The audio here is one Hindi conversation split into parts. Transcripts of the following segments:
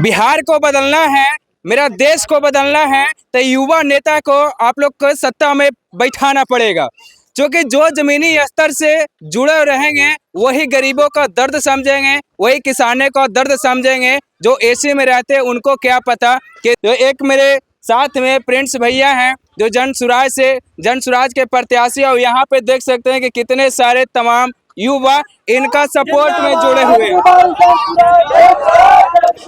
बिहार को बदलना है, मेरा देश को बदलना है, तो युवा नेता को आप लोग को सत्ता में बैठाना पड़ेगा। क्योंकि जो जमीनी स्तर से जुड़े रहेंगे वही गरीबों का दर्द समझेंगे, वही किसानों का दर्द समझेंगे। जो एसी में रहते हैं उनको क्या पता कि जो एक मेरे साथ में प्रिंस भैया हैं जो जन सुराज के प्रत्याशी, और यहाँ पे देख सकते हैं कि कितने सारे तमाम युवा इनका सपोर्ट में जुड़े हुए हैं।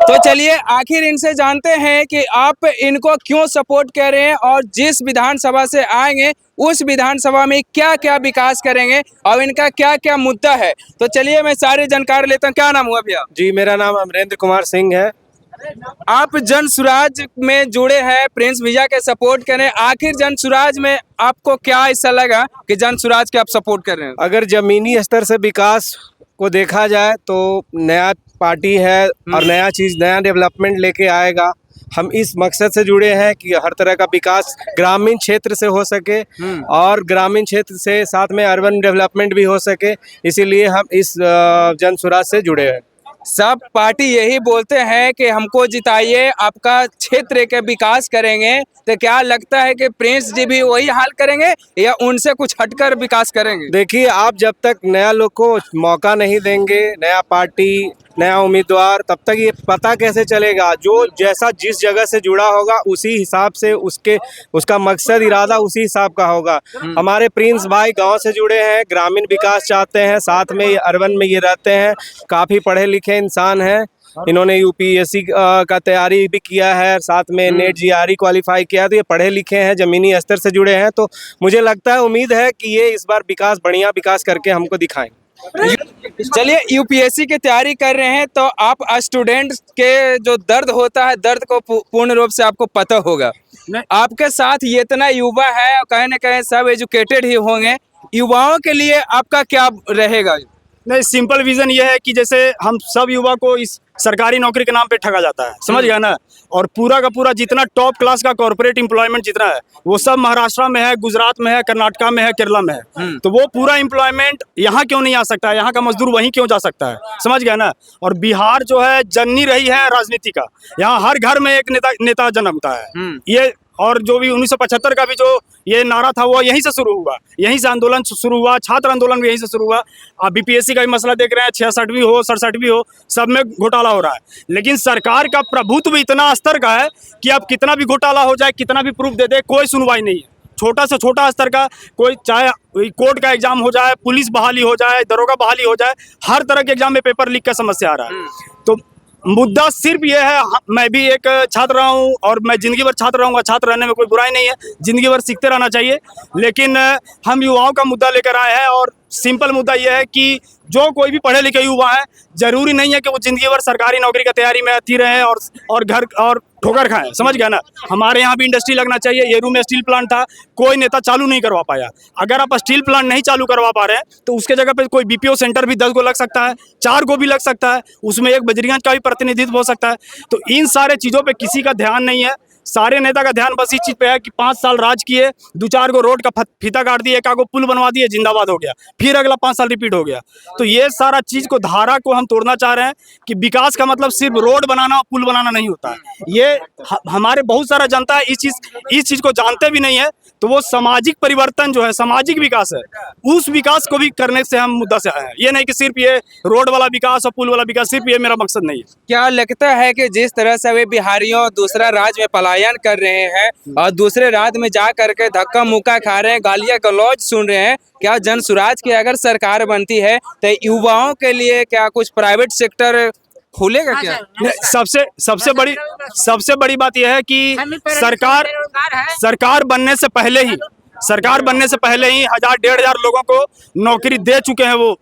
तो चलिए आखिर इनसे जानते हैं कि आप इनको क्यों सपोर्ट कर रहे हैं और जिस विधानसभा से आएंगे उस विधानसभा में क्या क्या विकास करेंगे और इनका क्या क्या मुद्दा है। तो चलिए मैं सारी जानकारी लेता हूँ। क्या नाम हुआ भैया? जी, मेरा नाम अमरेंद्र कुमार सिंह है। आप जन सुराज में जुड़े हैं, प्रिंस भैया के सपोर्ट करें। आखिर जन सुराज में आपको क्या ऐसा लगा कि जन सुराज के आप सपोर्ट कर रहे हैं? अगर जमीनी स्तर से विकास को देखा जाए तो नया पार्टी है और नया चीज़, नया डेवलपमेंट लेके आएगा। हम इस मकसद से जुड़े हैं कि हर तरह का विकास ग्रामीण क्षेत्र से हो सके और ग्रामीण क्षेत्र से साथ में अर्बन डेवलपमेंट भी हो सके, इसीलिए हम इस जन सुराज से जुड़े हैं। सब पार्टी यही बोलते हैं कि हमको जिताइए, आपका क्षेत्र के विकास करेंगे। तो क्या लगता है कि प्रिंस जी भी वही हाल करेंगे या उनसे कुछ हटकर विकास करेंगे? देखिए, आप जब तक नया लोग को मौका नहीं देंगे, नया पार्टी, नया उम्मीदवार, तब तक ये पता कैसे चलेगा? जो जैसा जिस जगह से जुड़ा होगा उसी हिसाब से उसका मकसद इरादा उसी हिसाब का होगा। हमारे प्रिंस भाई गांव से जुड़े हैं, ग्रामीण विकास चाहते हैं, साथ में ये अर्बन में ये रहते हैं, काफ़ी पढ़े लिखे इंसान हैं। इन्होंने यूपीएससी का तैयारी भी किया है, साथ में नेट जीआरई क्वालिफाई किया है, तो ये पढ़े लिखे हैं, ज़मीनी स्तर से जुड़े हैं। तो मुझे लगता है, उम्मीद है कि ये इस बार बढ़िया विकास करके हमको दिखाएं। चलिए, यूपीएससी की तैयारी कर रहे हैं तो आप स्टूडेंट के जो दर्द होता है, दर्द को पूर्ण रूप से आपको पता होगा। आपके साथ ये इतना युवा है और कहीं ना कहीं सब एजुकेटेड ही होंगे। युवाओं के लिए आपका क्या रहेगा? नहीं, सिंपल विजन ये है कि जैसे हम सब युवा को इस सरकारी नौकरी के नाम पे ठगा जाता है, समझ गया ना। और पूरा का पूरा जितना टॉप क्लास का कॉर्पोरेट एम्प्लॉयमेंट जितना है वो सब महाराष्ट्र में है, गुजरात में है, कर्नाटका में है, केरला में है। तो वो पूरा एम्प्लॉयमेंट यहाँ क्यों नहीं आ सकता है? यहाँ का मजदूर वहीं क्यों जा सकता है? समझ गया ना। और बिहार जो है जननी रही है राजनीति का, यहाँ हर घर में एक नेता जन्मता है। ये और जो भी 1975 का भी जो ये नारा था वो यहीं से शुरू हुआ, यहीं से आंदोलन शुरू हुआ, छात्र आंदोलन भी यहीं से शुरू हुआ। आप बीपीएससी का भी मसला देख रहे हैं, 66 भी हो, 67 भी हो, सब में घोटाला हो रहा है। लेकिन सरकार का प्रभुत्व इतना स्तर का है कि अब कितना भी घोटाला हो जाए, कितना भी प्रूफ दे दे, कोई सुनवाई नहीं है। छोटा से छोटा स्तर का कोई, चाहे कोर्ट का एग्जाम हो जाए, पुलिस बहाली हो जाए, दरोगा बहाली हो जाए, हर तरह के एग्जाम में पेपर लीक का समस्या आ रहा है। तो मुद्दा सिर्फ ये है, मैं भी एक छात्र रहा हूँ और मैं जिंदगी भर छात्र रहूँगा। छात्र रहने में कोई बुराई नहीं है, जिंदगी भर सीखते रहना चाहिए। लेकिन हम युवाओं का मुद्दा लेकर आए हैं और सिंपल मुद्दा यह है कि जो कोई भी पढ़े लिखे युवा है, जरूरी नहीं है कि वो जिंदगी भर सरकारी नौकरी की तैयारी में अति रहे और घर और ठोकर खाएं, समझ गया ना। हमारे यहाँ भी इंडस्ट्री लगना चाहिए। येरू में स्टील प्लांट था, कोई नेता चालू नहीं करवा पाया। अगर आप स्टील प्लांट नहीं चालू करवा पा रहे हैं तो उसके जगह पे कोई बीपीओ सेंटर भी 10 को लग सकता है, 4 को भी लग सकता है, उसमें एक बजरंगगंज का भी प्रतिनिधित्व हो सकता है। तो इन सारे चीज़ों पर किसी का ध्यान नहीं है। सारे नेता का ध्यान बस इस चीज़ पे है कि 5 साल राज किए, 2-4 को रोड का फीता काट दिए, एक आगो पुल बनवा दिए, जिंदाबाद हो गया, फिर अगला 5 साल रिपीट हो गया। तो ये सारा चीज़ को, धारा को हम तोड़ना चाह रहे हैं कि विकास का मतलब सिर्फ रोड बनाना और पुल बनाना नहीं होता है। ये हमारे बहुत सारा जनता है इस चीज़ को जानते भी नहीं है। तो वो सामाजिक परिवर्तन जो है, सामाजिक विकास है, उस विकास को भी करने से हम मुद्दा से आए हैं। ये नहीं कि सिर्फ ये रोड वाला विकास और पुल वाला विकास, सिर्फ ये मेरा मकसद नहीं है। क्या लगता है कि जिस तरह से वे बिहारियों दूसरा राज्य में पलायन कर रहे हैं और दूसरे राज्य में जा करके धक्का मुक्का खा रहे हैं, गालियां गलौज सुन रहे हैं, क्या जन सुराज की अगर सरकार बनती है तो युवाओं के लिए क्या कुछ प्राइवेट सेक्टर खुलेगा क्या? सबसे बड़ी बात यह है कि सरकार बनने से पहले ही 1000-1500 लोगों को नौकरी दे चुके हैं वो,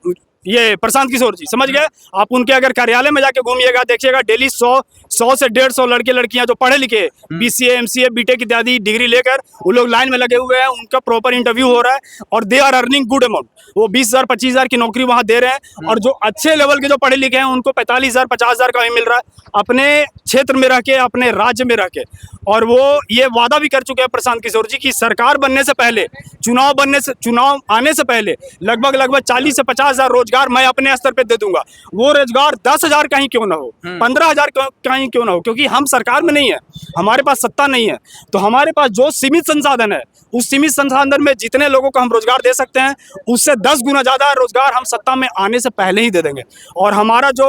ये प्रशांत किशोर जी, समझ गए। आप उनके अगर कार्यालय में जाके घूमिएगा, देखिएगा, डेली 100 से 150 लड़के लड़कियां जो पढ़े लिखे, बीसीए, एमसीए, बीटेक इत्यादि डिग्री लेकर वो लोग लाइन में लगे हुए हैं। उनका प्रॉपर इंटरव्यू हो रहा है और they are earning good amount. वो 20,000 25,000 की नौकरी वहां दे रहे हैं। और जो अच्छे लेवल के जो पढ़े लिखे हैं उनको 45,000 50,000 का भी मिल रहा है, अपने क्षेत्र में रह के, अपने राज्य में रह के। और वो ये वादा भी कर चुके हैं प्रशांत किशोर जी की सरकार बनने से पहले, चुनाव आने से पहले लगभग 40 से 50 हज़ार रोजगार मैं अपने स्तर पे दे दूंगा। वो रोजगार 10,000 कहीं क्यों ना हो, 15,000 कहीं क्यों ना हो, क्योंकि हम सरकार में नहीं है, हमारे पास सत्ता नहीं है, तो हमारे पास जो सीमित संसाधन है उस सीमित संसाधन में जितने लोगों को हम रोजगार दे सकते हैं उससे 10 गुना ज्यादा रोजगार हम सत्ता में आने से पहले ही दे देंगे। और हमारा जो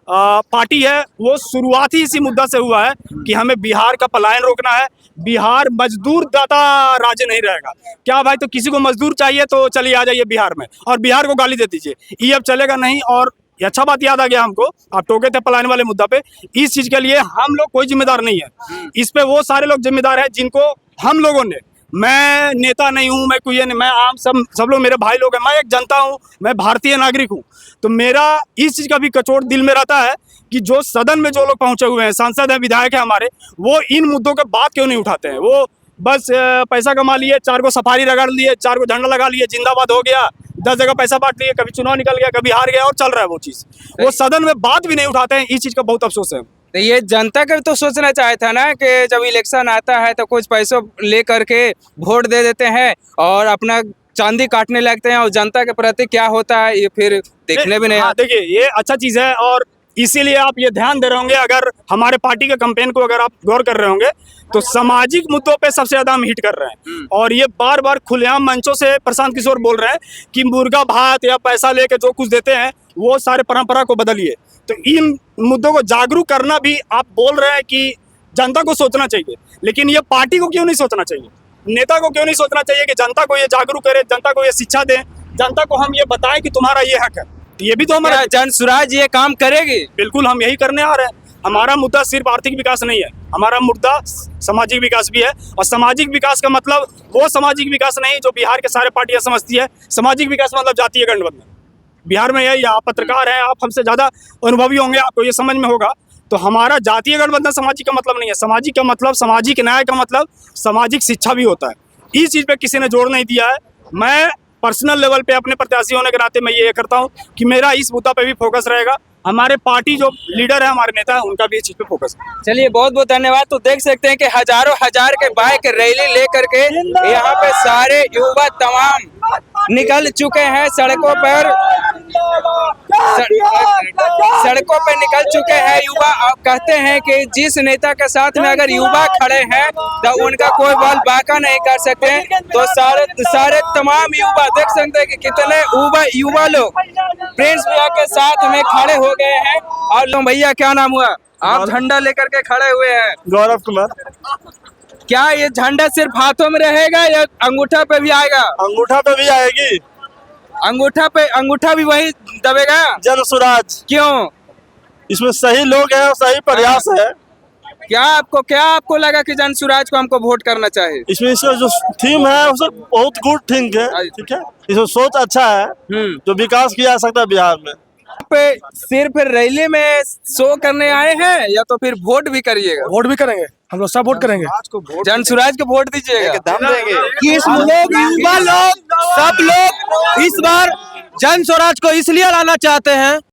पार्टी है वो शुरुआत ही इसी मुद्दा से हुआ है कि हमें बिहार का पलायन रोकना है। बिहार मजदूर दाता राज्य नहीं रहेगा। क्या भाई, तो किसी को मजदूर चाहिए तो चलिए आ जाइए बिहार में और बिहार को गाली दे दीजिए, ये अब चलेगा नहीं। और ये अच्छा बात याद आ गया हमको, आप टोके थे पलायन वाले मुद्दा पे, इस चीज के लिए हम लोग कोई जिम्मेदार नहीं है, इस पे वो सारे लोग जिम्मेदार हैं जिनको हम लोगों ने, मैं नेता नहीं हूँ, मैं कोई नहीं, मैं आम सब लोग मेरे भाई लोग हैं, मैं एक जनता हूँ, मैं भारतीय नागरिक हूँ। तो मेरा इस चीज़ का भी कचोट दिल में रहता है कि जो सदन में जो लोग पहुंचे हुए हैं, सांसद हैं, विधायक हैं हमारे, वो इन मुद्दों के बात क्यों नहीं उठाते हैं। वो बस पैसा कमा लिए, 4 को सफारी रगड़ लिए, 4 को झंडा लगा लिए, जिंदाबाद हो गया, 10 जगह पैसा बांट लिए, कभी चुनाव निकल गया, कभी हार गया और चल रहा है वो चीज़। वो सदन में बात भी नहीं उठाते हैं, इस चीज़ का बहुत अफसोस है। तो ये जनता का भी तो सोचना चाहिए था ना कि जब इलेक्शन आता है तो कुछ पैसों ले करके वोट दे देते हैं और अपना चांदी काटने लगते हैं, और जनता के प्रति क्या होता है ये फिर देखने भी नहीं। हाँ, देखिए ये अच्छा चीज़ है और इसीलिए आप ये ध्यान दे रहे होंगे, अगर हमारे पार्टी के कैंपेन को अगर आप गौर कर रहे होंगे तो सामाजिक मुद्दों पे सबसे ज्यादा हम हिट कर रहे हैं। और ये बार बार खुलेआम मंचों से प्रशांत किशोर बोल रहे हैं कि मुर्गा भात या पैसा लेके जो कुछ देते हैं वो सारे परंपरा को बदलिए। तो इन मुद्दों को जागरूक करना भी आप बोल रहे हैं कि जनता को सोचना चाहिए, लेकिन ये पार्टी को क्यों नहीं सोचना चाहिए, नेता को क्यों नहीं सोचना चाहिए कि जनता को ये जागरूक करे, जनता को ये शिक्षा दें, जनता को हम ये बताएं कि तुम्हारा ये हक है। ये भी तो हमारा जन स्वराज ये काम करेगी। बिल्कुल हम यही करने आ रहे हैं। हमारा मुद्दा सिर्फ आर्थिक विकास नहीं है, हमारा मुद्दा सामाजिक विकास भी है। और सामाजिक विकास का मतलब वो सामाजिक विकास नहीं जो बिहार के सारे पार्टियां समझती है। सामाजिक विकास मतलब जातीय गठबंधन। बिहार में यही, आप पत्रकार हैं, आप हमसे ज़्यादा अनुभवी होंगे, आपको ये समझ में होगा। तो हमारा जातीय गठबंधन सामाजिक का मतलब नहीं है। सामाजिक का मतलब, सामाजिक न्याय का मतलब सामाजिक शिक्षा भी होता है। इस चीज़ पे किसी ने जोर नहीं दिया है। मैं पर्सनल लेवल पे अपने प्रत्याशी होने के नाते मैं ये करता हूँ कि मेरा इस मुद्दा पे भी फोकस रहेगा। हमारे पार्टी जो लीडर है, हमारे नेता है, उनका भी इस चीज़ पे फोकस है। चलिए बहुत बहुत धन्यवाद। तो देख सकते हैं कि हजारों हजार के बाइक रैली लेकर के यहाँ पे सारे युवा तमाम निकल चुके हैं सड़कों पर, सड़कों पे निकल चुके हैं युवा। अब कहते हैं कि जिस नेता के साथ में अगर युवा खड़े हैं तो उनका कोई बल बाका नहीं कर सकते। तो सारे तमाम युवा देख सकते हैं कि कितने युवा लोग प्रिंस भैया के साथ में खड़े हो गए हैं। और लोग, भैया क्या नाम हुआ, आप झंडा लेकर के खड़े हुए हैं? गौरव कुमार। क्या ये झंडा सिर्फ हाथों में रहेगा या अंगूठा पे भी आएगा? अंगूठा पे भी आएगी। अंगूठा भी वही दबेगा? जन स्वराज। क्यों? इसमें सही लोग हैं और सही प्रयास है। क्या आपको लगा कि जन स्वराज को हमको वोट करना चाहिए? इसमें इसका जो थीम है वो सब बहुत गुड थिंक है, ठीक है। इसमें सोच अच्छा है, जो विकास किया जा सकता है बिहार में। पे सिर्फ रैली में शो करने आए हैं या तो फिर वोट भी करिएगा? वोट भी करेंगे, हम लोग सब वोट करेंगे। जन स्वराज को वोट दीजिएगा। दम देंगे। किस लोग, युवा लोग, सब लोग इस बार जन स्वराज को इसलिए लाना चाहते हैं